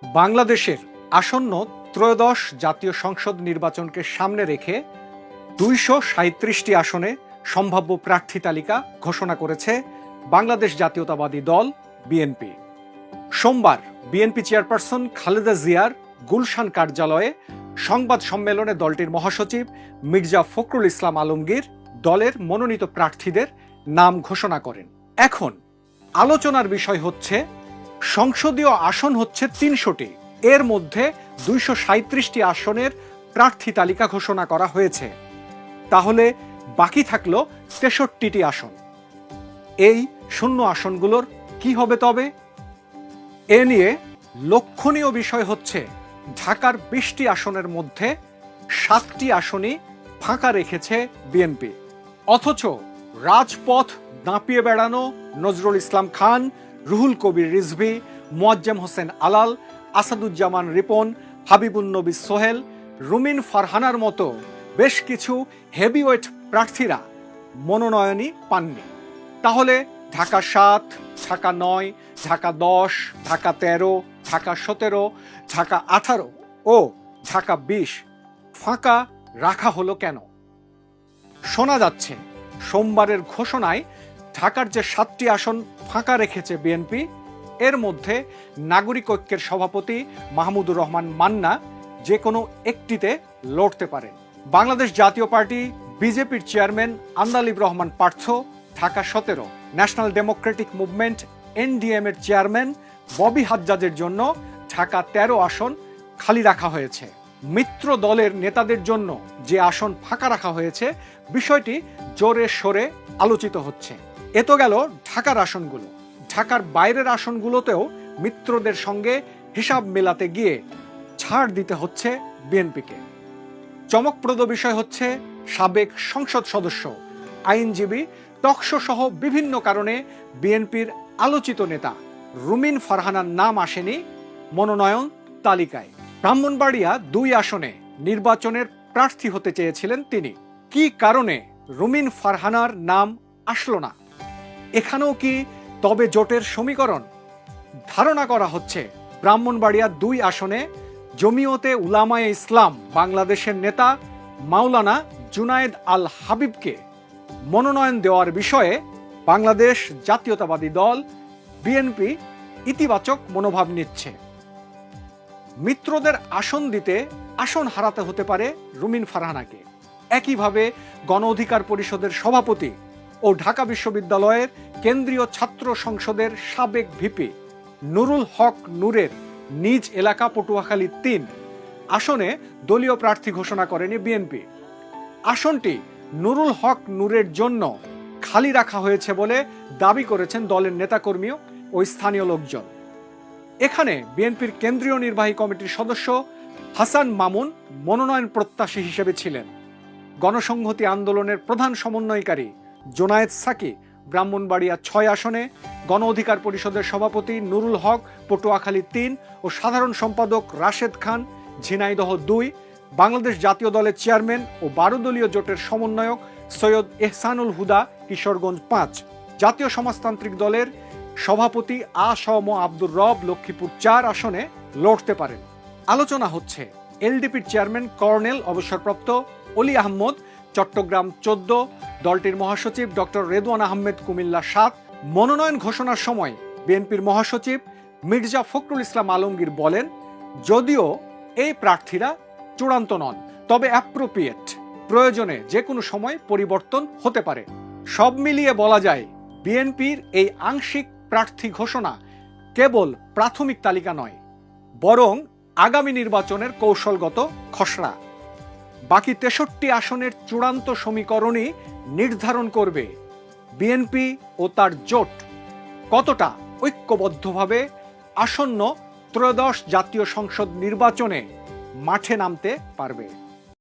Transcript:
বাংলাদেশের আসন্ন ত্রয়োদশ জাতীয় সংসদ নির্বাচনকে সামনে রেখে ২৩৭টি আসনে সম্ভাব্য প্রার্থী তালিকা ঘোষণা করেছে বাংলাদেশ জাতীয়তাবাদী দল বিএনপি। সোমবার বিএনপি চেয়ারপারসন খালেদা জিয়ার গুলশান কার্যালয়ে সংবাদ সম্মেলনে দলটির মহাসচিব মির্জা ফখরুল ইসলাম আলমগীর দলের মনোনীত প্রার্থীদের নাম ঘোষণা করেন। এখন আলোচনার বিষয় হচ্ছে, সংসদীয় আসন হচ্ছে ৩০০টি, এর মধ্যে ২৩৭টি আসনের প্রার্থী তালিকা ঘোষণা করা হয়েছে। তাহলে বাকি থাকলো ৬৩টি আসন। এই শূন্য আসনগুলোর কি হবে তবে? এ নিয়ে লক্ষণীয় বিষয় হচ্ছে, ঢাকার ২০টি আসনের মধ্যে ৭টি আসনই ফাঁকা রেখেছে বিএনপি। অথচ রাজপথ দাপিয়ে বেড়ানো নজরুল ইসলাম খান, রুহুল কবির রিজভী, মোয়াজ্জেম হোসেন আলাল, আসাদুজ্জামান রিপন, হাবিবুন্নবী সোহেল, রুমিন ফারহানার মতো বেশ কিছু হেভিওয়েট প্রার্থীরা মনোনয়নই পাননি। তাহলে ঢাকা ৭, ঢাকা ৯, ঢাকা ১০, ঢাকা ১৩, ঢাকা ১৭, ঢাকা ১৮ ও ঢাকা ২০ ফাঁকা রাখা হলো কেন? শোনা যাচ্ছে, সোমবারের ঘোষণায় ঢাকার যে ৭টি আসন ফাঁকা রেখেছে বিএনপি, এর মধ্যে নাগরিক ঐক্যের সভাপতি মাহমুদুর রহমান মান্না যে কোনো একটিতে লড়তে পারেন। বাংলাদেশ জাতীয় পার্টি বিজেপির chairman Andalib Rahman Partha Dhaka ১৭, national Democratic movement NDM এর চেয়ারম্যান ববি হাজ্জাজের জন্য ঢাকা ১৩ আসন খালি রাখা হয়েছে। মিত্র দলের নেতাদের জন্য যে আসন ফাঁকা রাখা হয়েছে, বিষয়টি জোরে সোরে আলোচিত হচ্ছে। এ তো গেল ঢাকার আসনগুলো। ঢাকার বাইরের আসনগুলোতেও মিত্রদের সঙ্গে হিসাব মেলাতে গিয়ে ছাড় দিতে হচ্ছে বিএনপিকে। চমকপ্রদ বিষয় হচ্ছে, সাবেক সংসদ সদস্য, আইনজীবী, টকশো সহ বিভিন্ন কারণে বিএনপির আলোচিত নেতা রুমিন ফারহানার নাম আসেনি মনোনয়ন তালিকায়। ব্রাহ্মণবাড়িয়া ২ আসনে নির্বাচনের প্রার্থী হতে চেয়েছিলেন তিনি। কি কারণে রুমিন ফারহানার নাম আসলো না? এখানেও কি তবে জোটের সমীকরণ? ধারণা করা হচ্ছে, ব্রাহ্মণবাড়িয়া ২ আসনে জমিয়তে উলামায়ে ইসলাম বাংলাদেশের নেতা মাওলানা জুনায়েদ আল হাবিবকে মনোনয়ন দেওয়ার বিষয়ে বাংলাদেশ জাতীয়তাবাদী দল বিএনপি ইতিবাচক মনোভাব নিচ্ছে। মিত্রদের আসন দিতে আসন হারাতে হতে পারে রুমিন ফারহানাকে। একইভাবে গণ অধিকার পরিষদের সভাপতি ও ঢাকা বিশ্ববিদ্যালয়ের কেন্দ্রীয় ছাত্র সংসদের সাবেক ভিপি নুরুল হক নূরের নিজ এলাকা পটুয়াখালী ৩ আসনে দলীয় প্রার্থী ঘোষণা করেনি বিএনপি। আসনটি নুরুল হক নূরের জন্য খালি রাখা হয়েছে বলে দাবি করেছেন দলের নেতাকর্মী ও স্থানীয় লোকজন। এখানে বিএনপির কেন্দ্রীয় নির্বাহী কমিটির সদস্য হাসান মামুন মনোনয়ন প্রত্যাশী হিসেবে ছিলেন। গণসংহতি আন্দোলনের প্রধান সমন্বয়কারী জোনায়েদ সাকি ব্রাহ্মণবাড়িয়া ৬ আসনে, গণ অধিকার পরিষদের সভাপতি নুরুল হক পটুয়াখালী ৩ ও সাধারণ সম্পাদক রাশেদ খান ঝিনাইদহ ২, বাংলাদেশ জাতীয় দলের চেয়ারম্যান ও ১২ দলীয় জোটের সমন্বয়ক সৈয়দ এহসানুল হুদা কিশোরগঞ্জ ৫, জাতীয় সমাজতান্ত্রিক দলের সভাপতি আ.স.ম আব্দুর রব লক্ষ্মীপুর ৪ আসনে লড়তে পারেন। আলোচনা হচ্ছে, এলডিপির চেয়ারম্যান কর্নেল অবসরপ্রাপ্ত অলি আহমদ চট্টগ্রাম ১৪, দলটির মহাসচিব ডক্টর রেদওয়ান আহমেদ কুমিল্লা ৭। মনোনয়ন ঘোষণার সময় বিএনপির মহাসচিব মির্জা ফখরুল ইসলাম আলমগীর বলেন, যদিও এই প্রার্থীরা চূড়ান্ত নন, তবে অ্যাপ্রোপ্রিয়েট, প্রয়োজনে যে কোনো সময় পরিবর্তন হতে পারে। সব মিলিয়ে বলা যায়, বিএনপির এই আংশিক প্রার্থী ঘোষণা কেবল প্রাথমিক তালিকা নয়, বরং আগামী নির্বাচনের কৌশলগত খসড়া। বাকি ৬৩ আসনের চূড়ান্ত সমীকরণই নির্ধারণ করবে বিএনপি ও তার জোট কতটা ঐক্যবদ্ধভাবে আসন্ন ত্রয়োদশ জাতীয় সংসদ নির্বাচনে মাঠে নামতে পারবে।